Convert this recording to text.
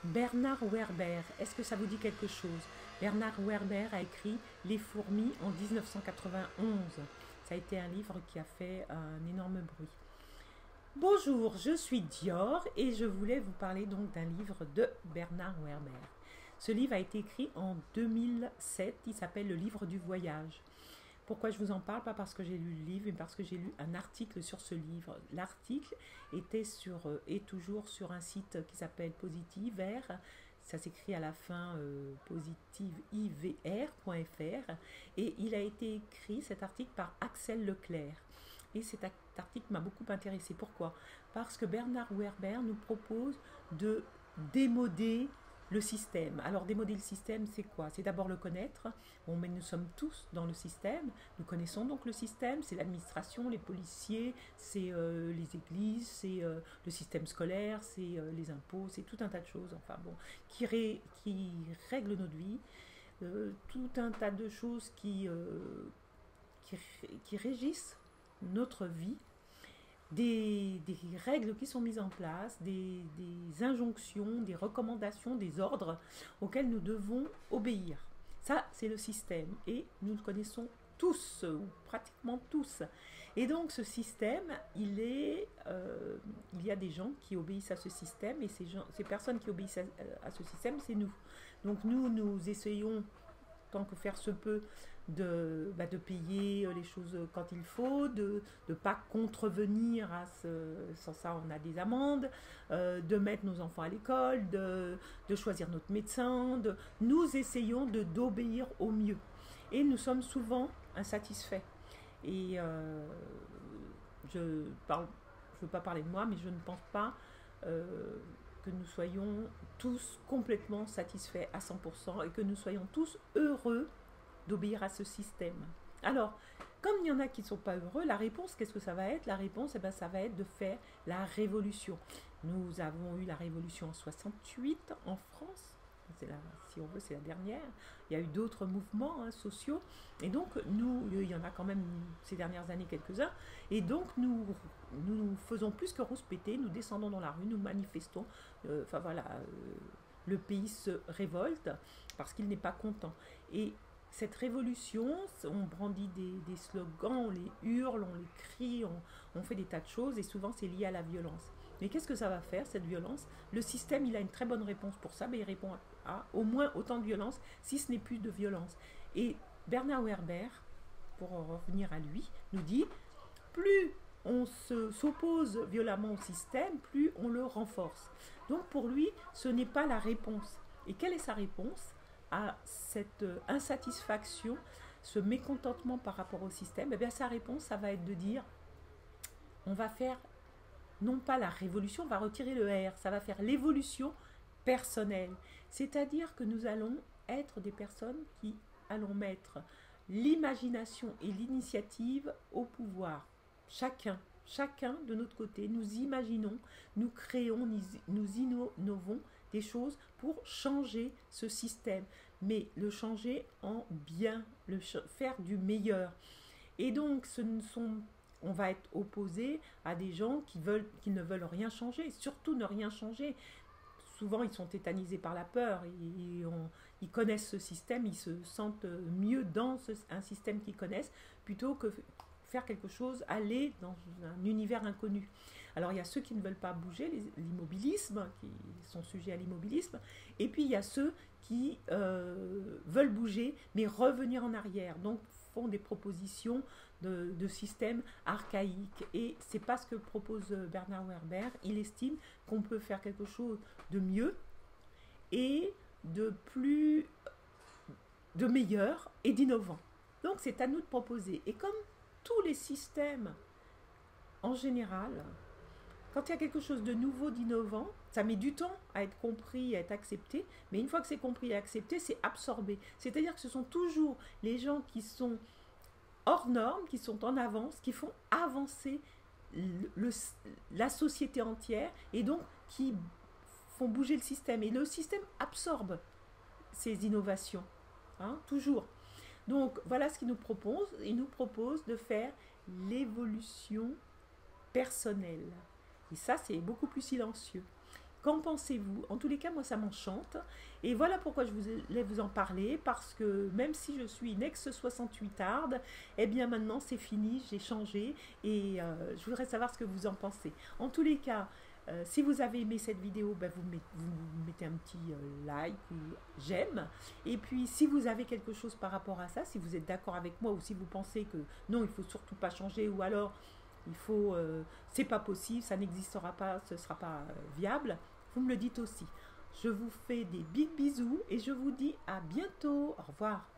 Bernard Werber, est-ce que ça vous dit quelque chose? Bernard Werber a écrit Les fourmis en 1991. Ça a été un livre qui a fait un énorme bruit. Bonjour, je suis Dior et je voulais vous parler donc d'un livre de Bernard Werber. Ce livre a été écrit en 2007, il s'appelle Le livre du voyage. Pourquoi je vous en parle? Pas parce que j'ai lu le livre, mais parce que j'ai lu un article sur ce livre. L'article était est toujours sur un site qui s'appelle Positivr. Ça s'écrit à la fin positivivr.fr. Et il a été écrit, cet article, par Axel Leclerc. Et cet article m'a beaucoup intéressé. Pourquoi? Parce que Bernard Werber nous propose de démoder le système. Alors démoder le système, c'est quoi? C'est d'abord le connaître. Bon, mais nous sommes tous dans le système. Nous connaissons donc le système. C'est l'administration, les policiers, c'est les églises, c'est le système scolaire, c'est les impôts, c'est tout un tas de choses. Enfin bon, qui règlent notre vie. Tout un tas de choses qui, qui régissent notre vie, des règles qui sont mises en place, des injonctions, des recommandations, des ordres auxquels nous devons obéir. Ça, c'est le système et nous le connaissons tous, ou pratiquement tous. Et donc ce système, il y a des gens qui obéissent à ce système et ces personnes qui obéissent à ce système, c'est nous. Donc nous essayons tant que faire se peut, de payer les choses quand il faut, de ne pas contrevenir sans ça on a des amendes, de mettre nos enfants à l'école, de choisir notre médecin, nous essayons d'obéir au mieux. Et nous sommes souvent insatisfaits. Et je ne veux pas parler de moi, mais je ne pense pas que nous soyons tous complètement satisfaits à 100% et que nous soyons tous heureux d'obéir à ce système. Alors, comme il y en a qui ne sont pas heureux, la réponse, qu'est-ce que ça va être? La réponse, ça va être de faire la révolution. Nous avons eu la révolution en 68 en France. Si on veut, c'est la dernière. Il y a eu d'autres mouvements sociaux. Et donc, il y en a quand même ces dernières années quelques-uns. Et donc, nous faisons plus que rouspéter. Nous descendons dans la rue, nous manifestons. Le pays se révolte parce qu'il n'est pas content. Et cette révolution, on brandit des slogans, on les hurle, on les crie, on fait des tas de choses. Et souvent, c'est lié à la violence. Mais qu'est-ce que ça va faire, cette violence? Le système, il a une très bonne réponse pour ça, mais il répond à au moins autant de violence, si ce n'est plus de violence. Et Bernard Werber, pour revenir à lui, nous dit, plus on s'oppose violemment au système, plus on le renforce. Donc pour lui, ce n'est pas la réponse. Et quelle est sa réponse à cette insatisfaction, ce mécontentement par rapport au système? Eh bien, sa réponse, ça va être de dire, on va faire non pas la révolution, on va retirer le R, ça va faire l'évolution personnelle. C'est-à-dire que nous allons être des personnes qui allons mettre l'imagination et l'initiative au pouvoir. Chacun de notre côté, nous imaginons, nous créons, nous innovons des choses pour changer ce système, mais le changer en bien, faire du meilleur. Et donc, on va être opposé à des gens qui ne veulent rien changer, surtout ne rien changer. Souvent, ils sont tétanisés par la peur, ils connaissent ce système, ils se sentent mieux dans un système qu'ils connaissent, plutôt que faire quelque chose, aller dans un univers inconnu. Alors il y a ceux qui ne veulent pas bouger, l'immobilisme, qui sont sujets à l'immobilisme, et puis il y a ceux qui veulent bouger, mais revenir en arrière, donc font des propositions de systèmes archaïques. Et c'est pas ce que propose Bernard Werber. Il estime qu'on peut faire quelque chose de mieux et de meilleur et d'innovant. Donc c'est à nous de proposer. Et comme tous les systèmes en général, quand il y a quelque chose de nouveau, d'innovant, ça met du temps à être compris, à être accepté, mais une fois que c'est compris et accepté, c'est absorbé. C'est-à-dire que ce sont toujours les gens qui sont hors normes, qui sont en avance, qui font avancer la société entière et donc qui font bouger le système. Et le système absorbe ces innovations, toujours. Donc voilà ce qu'il nous propose. Il nous propose de faire l'évolution personnelle. Et ça, c'est beaucoup plus silencieux. Qu'en pensez-vous? En tous les cas, moi, ça m'enchante. Et voilà pourquoi je voulais vous en parler, parce que même si je suis une ex-68arde, eh bien maintenant c'est fini, j'ai changé et je voudrais savoir ce que vous en pensez. En tous les cas, si vous avez aimé cette vidéo, ben vous mettez un petit like ou j'aime. Et puis si vous avez quelque chose par rapport à ça, si vous êtes d'accord avec moi ou si vous pensez que non, il faut surtout pas changer ou alors il faut, c'est pas possible, ça n'existera pas, ce sera pas viable, vous me le dites aussi. Je vous fais des big bisous et je vous dis à bientôt. Au revoir.